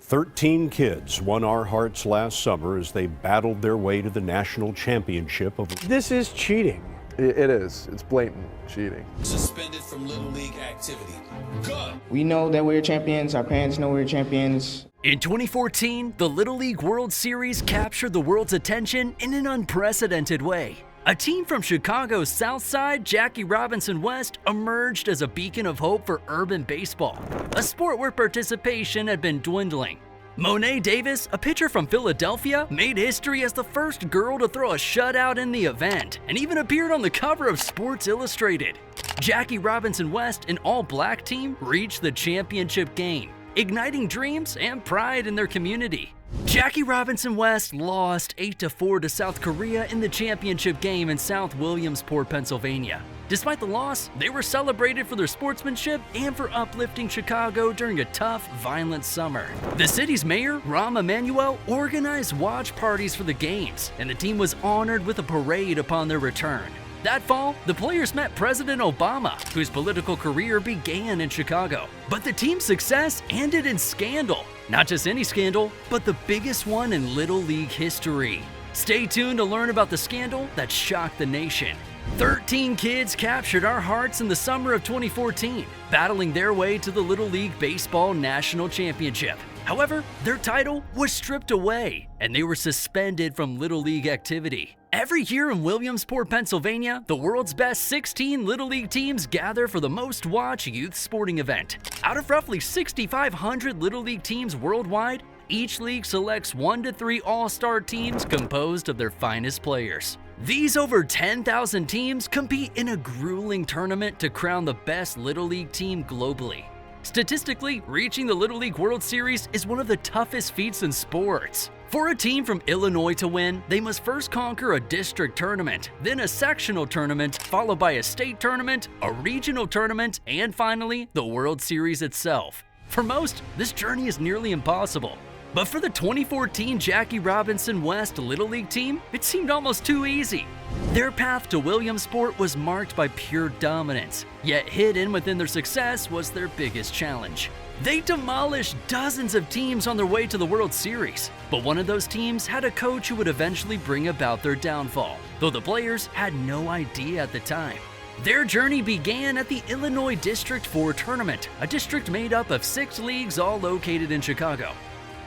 13 kids won our hearts last summer as they battled their way to the national championship of. This is cheating. It is. It's blatant cheating. Suspended from Little League activity. Good. We know that we're champions. Our parents know we're champions. In 2014, the Little League World Series captured the world's attention in an unprecedented way. A team from Chicago's South Side, Jackie Robinson West, emerged as a beacon of hope for urban baseball, a sport where participation had been dwindling. Monet Davis, a pitcher from Philadelphia, made history as the first girl to throw a shutout in the event, and even appeared on the cover of Sports Illustrated. Jackie Robinson West, an all-black team, reached the championship game, igniting dreams and pride in their community. Jackie Robinson West lost 8-4 to South Korea in the championship game in South Williamsport, Pennsylvania. Despite the loss, they were celebrated for their sportsmanship and for uplifting Chicago during a tough, violent summer. The city's mayor, Rahm Emanuel, organized watch parties for the games, and the team was honored with a parade upon their return. That fall, the players met President Obama, whose political career began in Chicago. But the team's success ended in scandal. Not just any scandal, but the biggest one in Little League history. Stay tuned to learn about the scandal that shocked the nation. 13 kids captured our hearts in the summer of 2014, battling their way to the Little League Baseball National Championship. However, their title was stripped away, and they were suspended from Little League activity. Every year in Williamsport, Pennsylvania, the world's best 16 Little League teams gather for the most-watched youth sporting event. Out of roughly 6,500 Little League teams worldwide, each league selects 1 to 3 all-star teams composed of their finest players. These over 10,000 teams compete in a grueling tournament to crown the best Little League team globally. Statistically, reaching the Little League World Series is one of the toughest feats in sports. For a team from Illinois to win, they must first conquer a district tournament, then a sectional tournament, followed by a state tournament, a regional tournament, and finally, the World Series itself. For most, this journey is nearly impossible. But for the 2014 Jackie Robinson West Little League team, it seemed almost too easy. Their path to Williamsport was marked by pure dominance, yet hidden within their success was their biggest challenge. They demolished dozens of teams on their way to the World Series, but one of those teams had a coach who would eventually bring about their downfall, though the players had no idea at the time. Their journey began at the Illinois District 4 tournament, a district made up of 6 leagues all located in Chicago.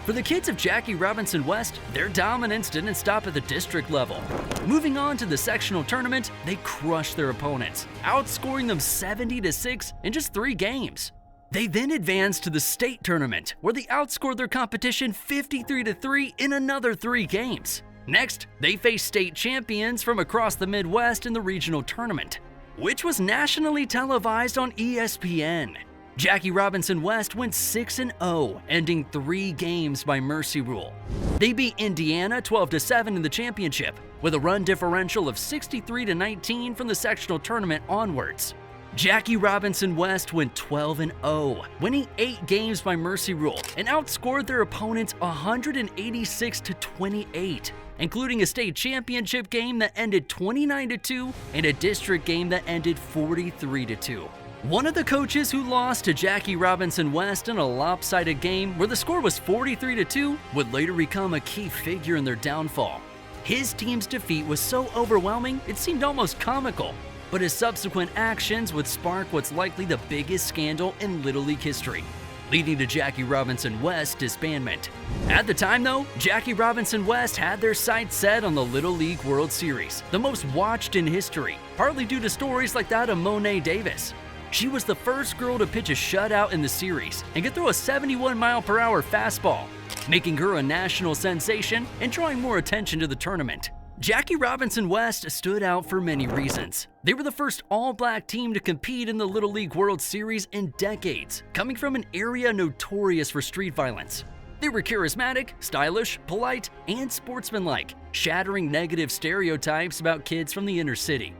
For the kids of Jackie Robinson West, their dominance didn't stop at the district level. Moving on to the sectional tournament, they crushed their opponents, outscoring them 70-6 in just 3 games. They then advanced to the state tournament, where they outscored their competition 53-3 in another 3 games. Next, they faced state champions from across the Midwest in the regional tournament, which was nationally televised on ESPN. Jackie Robinson West went 6-0, ending 3 games by mercy rule. They beat Indiana 12-7 in the championship, with a run differential of 63-19 from the sectional tournament onwards. Jackie Robinson West went 12-0, winning 8 games by mercy rule, and outscored their opponents 186-28, including a state championship game that ended 29-2 and a district game that ended 43-2. One of the coaches who lost to Jackie Robinson West in a lopsided game where the score was 43-2 would later become a key figure in their downfall. His team's defeat was so overwhelming it seemed almost comical, but his subsequent actions would spark what's likely the biggest scandal in Little League history, leading to Jackie Robinson West's disbandment. At the time though, Jackie Robinson West had their sights set on the Little League World Series, the most watched in history, partly due to stories like that of Monet Davis. She was the first girl to pitch a shutout in the series and could throw a 71-mile-per-hour fastball, making her a national sensation and drawing more attention to the tournament. Jackie Robinson West stood out for many reasons. They were the first all-black team to compete in the Little League World Series in decades, coming from an area notorious for street violence. They were charismatic, stylish, polite, and sportsmanlike, shattering negative stereotypes about kids from the inner city.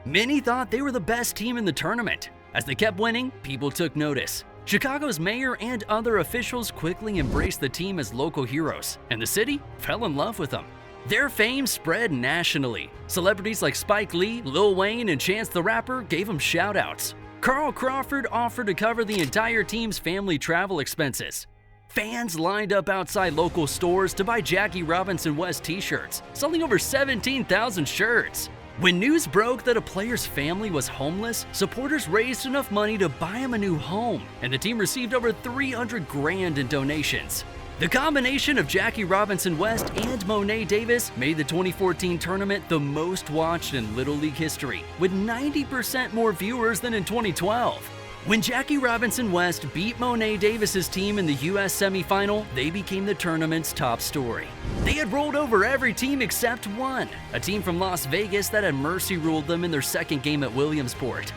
Many thought they were the best team in the tournament. As they kept winning, people took notice. Chicago's mayor and other officials quickly embraced the team as local heroes, and the city fell in love with them. Their fame spread nationally. Celebrities like Spike Lee, Lil Wayne, and Chance the Rapper gave them shout-outs. Carl Crawford offered to cover the entire team's family travel expenses. Fans lined up outside local stores to buy Jackie Robinson West t-shirts, selling over 17,000 shirts. When news broke that a player's family was homeless, supporters raised enough money to buy him a new home, and the team received over $300 grand in donations. The combination of Jackie Robinson West and Monet Davis made the 2014 tournament the most watched in Little League history, with 90% more viewers than in 2012. When Jackie Robinson West beat Monet Davis's team in the U.S. semifinal, they became the tournament's top story. They had rolled over every team except one, a team from Las Vegas that had mercy ruled them in their second game at Williamsport.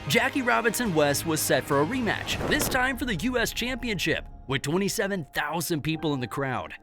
Jackie Robinson West was set for a rematch, this time for the U.S. Championship, with 27,000 people in the crowd.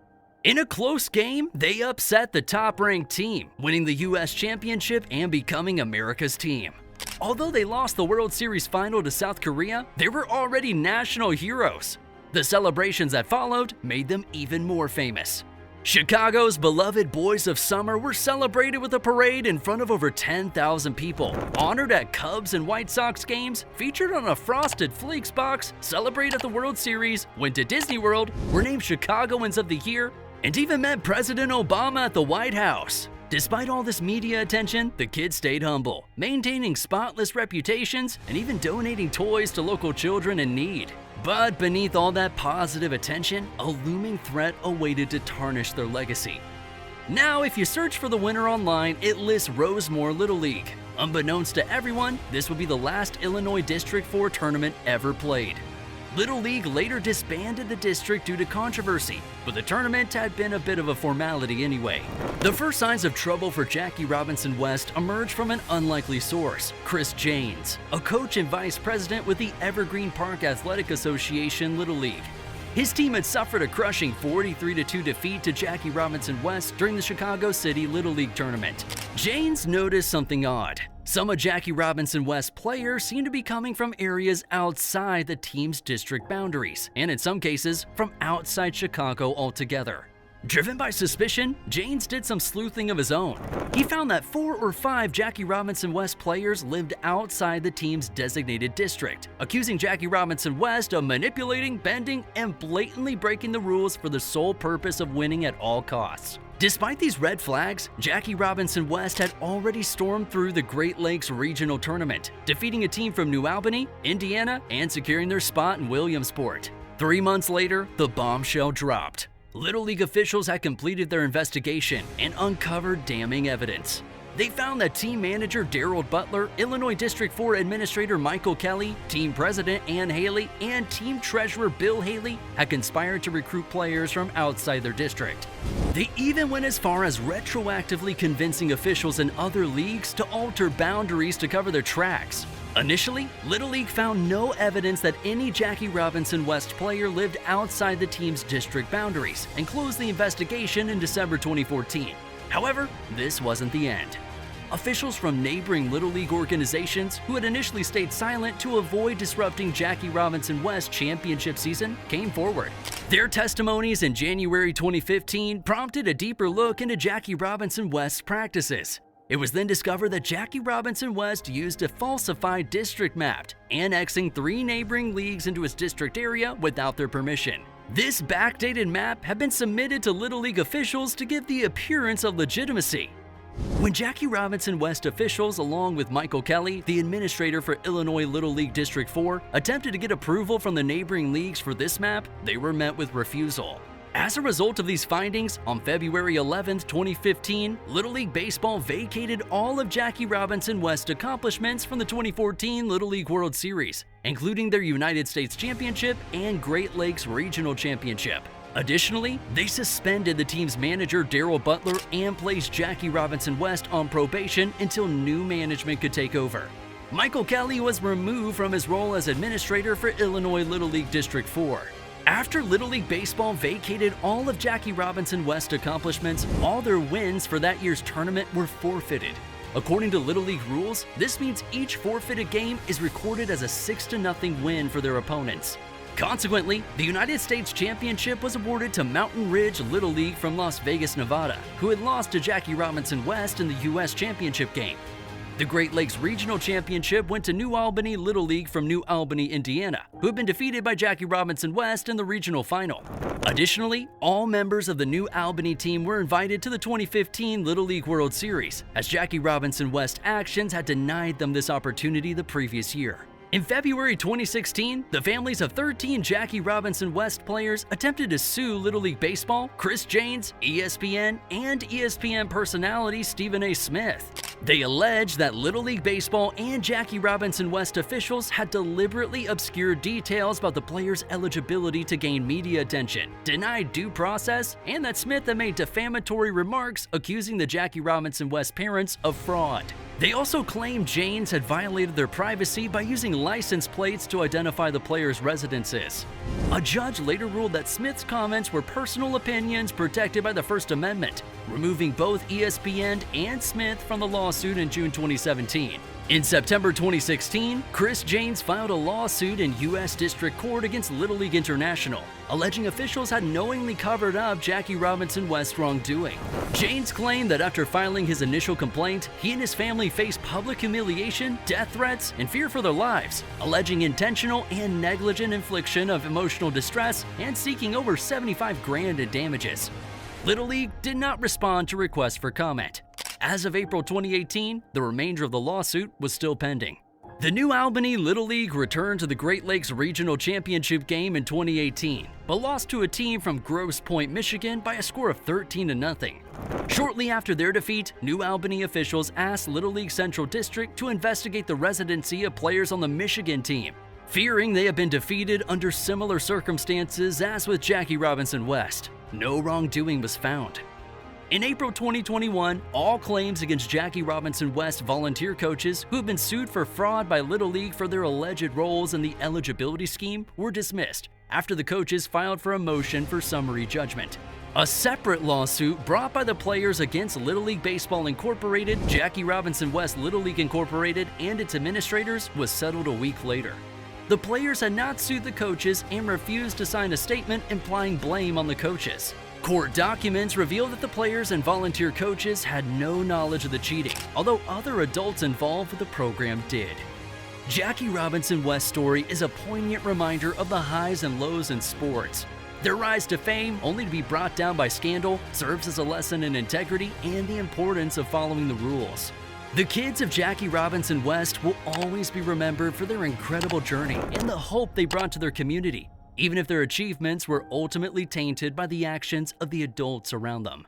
In a close game, they upset the top-ranked team, winning the U.S. Championship and becoming America's team. Although they lost the World Series final to South Korea, they were already national heroes. The celebrations that followed made them even more famous. Chicago's beloved Boys of Summer were celebrated with a parade in front of over 10,000 people, honored at Cubs and White Sox games, featured on a Frosted Flakes box, celebrated at the World Series, went to Disney World, were named Chicagoans of the Year, and even met President Obama at the White House. Despite all this media attention, the kids stayed humble, maintaining spotless reputations and even donating toys to local children in need. But beneath all that positive attention, a looming threat awaited to tarnish their legacy. Now, if you search for the winner online, it lists Rosemore Little League. Unbeknownst to everyone, this would be the last Illinois District 4 tournament ever played. Little League later disbanded the district due to controversy, but the tournament had been a bit of a formality anyway. The first signs of trouble for Jackie Robinson West emerged from an unlikely source, Chris Janes, a coach and vice president with the Evergreen Park Athletic Association Little League. His team had suffered a crushing 43-2 defeat to Jackie Robinson West during the Chicago City Little League tournament. Janes noticed something odd. Some of Jackie Robinson West players seemed to be coming from areas outside the team's district boundaries, and in some cases, from outside Chicago altogether. Driven by suspicion, Janes did some sleuthing of his own. He found that 4 or 5 Jackie Robinson West players lived outside the team's designated district, accusing Jackie Robinson West of manipulating, bending, and blatantly breaking the rules for the sole purpose of winning at all costs. Despite these red flags, Jackie Robinson West had already stormed through the Great Lakes Regional Tournament, defeating a team from New Albany, Indiana, and securing their spot in Williamsport. 3 months later, the bombshell dropped. Little League officials had completed their investigation and uncovered damning evidence. They found that team manager Daryl Butler, Illinois District 4 Administrator Michael Kelly, team president Ann Haley, and team treasurer Bill Haley had conspired to recruit players from outside their district. They even went as far as retroactively convincing officials in other leagues to alter boundaries to cover their tracks. Initially, Little League found no evidence that any Jackie Robinson West player lived outside the team's district boundaries and closed the investigation in December 2014. However, this wasn't the end. Officials from neighboring Little League organizations who had initially stayed silent to avoid disrupting Jackie Robinson West's championship season came forward. Their testimonies in January 2015 prompted a deeper look into Jackie Robinson West's practices. It was then discovered that Jackie Robinson West used a falsified district map, annexing 3 neighboring leagues into his district area without their permission. This backdated map had been submitted to Little League officials to give the appearance of legitimacy. When Jackie Robinson West officials, along with Michael Kelly, the administrator for Illinois Little League District 4, attempted to get approval from the neighboring leagues for this map, they were met with refusal. As a result of these findings, on February 11, 2015, Little League Baseball vacated all of Jackie Robinson West's accomplishments from the 2014 Little League World Series, including their United States Championship and Great Lakes Regional Championship. Additionally, they suspended the team's manager Daryl Butler and placed Jackie Robinson West on probation until new management could take over. Michael Kelly was removed from his role as administrator for Illinois Little League District 4. After Little League Baseball vacated all of Jackie Robinson West's accomplishments, all their wins for that year's tournament were forfeited. According to Little League rules, this means each forfeited game is recorded as a 6-0 win for their opponents. Consequently, the United States Championship was awarded to Mountain Ridge Little League from Las Vegas, Nevada, who had lost to Jackie Robinson West in the U.S. Championship game. The Great Lakes Regional Championship went to New Albany Little League from New Albany, Indiana, who had been defeated by Jackie Robinson West in the regional final. Additionally, all members of the New Albany team were invited to the 2015 Little League World Series, as Jackie Robinson West actions had denied them this opportunity the previous year. In February 2016, the families of 13 Jackie Robinson West players attempted to sue Little League Baseball, Chris Janes, ESPN, and ESPN personality Stephen A. Smith. They alleged that Little League Baseball and Jackie Robinson West officials had deliberately obscured details about the players' eligibility to gain media attention, denied due process, and that Smith had made defamatory remarks accusing the Jackie Robinson West parents of fraud. They also claimed Janes had violated their privacy by using license plates to identify the players' residences. A judge later ruled that Smith's comments were personal opinions protected by the First Amendment, removing both ESPN and Smith from the lawsuit in June 2017. In September 2016, Chris Janes filed a lawsuit in U.S. District Court against Little League International, alleging officials had knowingly covered up Jackie Robinson West's wrongdoing. Janes claimed that after filing his initial complaint, he and his family faced public humiliation, death threats, and fear for their lives, alleging intentional and negligent infliction of emotional distress and seeking over $75,000 in damages. Little League did not respond to requests for comment. As of April 2018, the remainder of the lawsuit was still pending. The New Albany Little League returned to the Great Lakes Regional Championship game in 2018, but lost to a team from Grosse Pointe, Michigan by a score of 13-0. Shortly after their defeat, New Albany officials asked Little League Central District to investigate the residency of players on the Michigan team, fearing they had been defeated under similar circumstances as with Jackie Robinson West. No wrongdoing was found. In April 2021, all claims against Jackie Robinson West volunteer coaches who have been sued for fraud by Little League for their alleged roles in the eligibility scheme were dismissed after the coaches filed for a motion for summary judgment. A separate lawsuit brought by the players against Little League Baseball Incorporated, Jackie Robinson West Little League Incorporated, and its administrators was settled a week later. The players had not sued the coaches and refused to sign a statement implying blame on the coaches. Court documents reveal that the players and volunteer coaches had no knowledge of the cheating, although other adults involved with the program did. Jackie Robinson West's story is a poignant reminder of the highs and lows in sports. Their rise to fame, only to be brought down by scandal, serves as a lesson in integrity and the importance of following the rules. The kids of Jackie Robinson West will always be remembered for their incredible journey and the hope they brought to their community, even if their achievements were ultimately tainted by the actions of the adults around them.